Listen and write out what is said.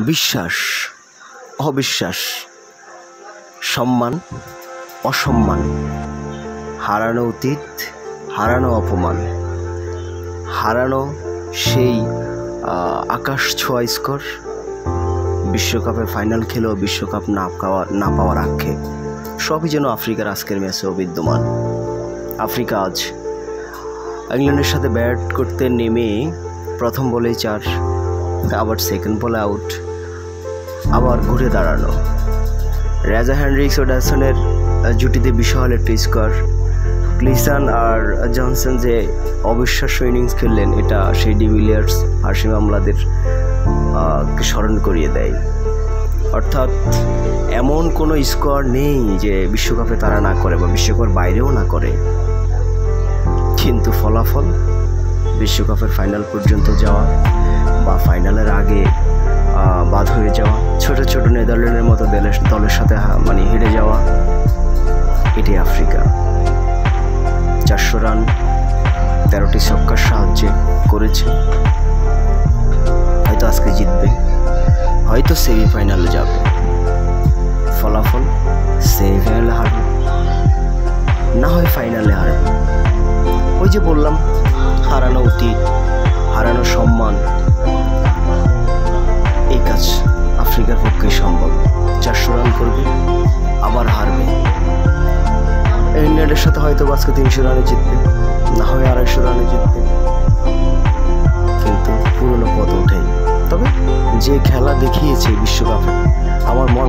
বিশ্বাস, অবিশ্বাস, সম্মান, অসম্মান, হারানো অতীত, হারানো অপমান, হারানো সেই আকাশ ছোঁয়া স্কোর, বিশ্বকাপে ফাইনাল খেলেও বিশ্বকাপ না পাওয়ার আক্ষেপ, সবই যেন আফ্রিকার আজকের ম্যাচেও বিদ্যমান। আফ্রিকা আজ ইংল্যান্ডের সাথে ব্যাট করতে নেমে প্রথম বলেই 4, আবার সেকেন্ড বলে আউট, আবার ঘুরে দাঁড়ানো। রাজা হেনরিক্স ও ড্যাসনের জুটিতে বিশাল একটা স্কোর। ক্লিসান আর জনসন যে অবিশ্বাস্য ইনিংস খেললেন, এটা সেই ডিভিলিয়ার্স হাশিম আমলাদের স্মরণ করিয়ে দেয়। অর্থাৎ এমন কোনো স্কোর নেই যে বিশ্বকাপে তারা না করে বা বিশ্বকাপের বাইরেও না করে, কিন্তু ফলাফল বিশ্বকাপের ফাইনাল পর্যন্ত যাওয়া বা ফাইনালের আগে বাদ হয়ে যাওয়া, ছোট ছোট নেদারল্যান্ডের মতো দলের সাথে হেরে যাওয়া, এটাই আফ্রিকা। 400 রান 13টি ছক্কার সাহায্যে করেছে। হয়তো আজকে জিতবে, হয়তো সেমিফাইনালে যাবে, ফলাফল সেমিফাইনালে হারবে, না হয় ফাইনালে হারবে। ওই যে বললাম, হারানো অতীত, হারানো সম্মান, এই কাজ আফ্রিকার পক্ষে সম্ভব। 400 রান করবে, আবার হারবে। ইংল্যান্ডের সাথে হয়তো আজকে 300 রানে জিতবে, না হয় 250 রানে জিতবে, কিন্তু পুরনো পথ ওঠেই। তবে যে খেলা দেখিয়েছে বিশ্বকাপে, আমার মন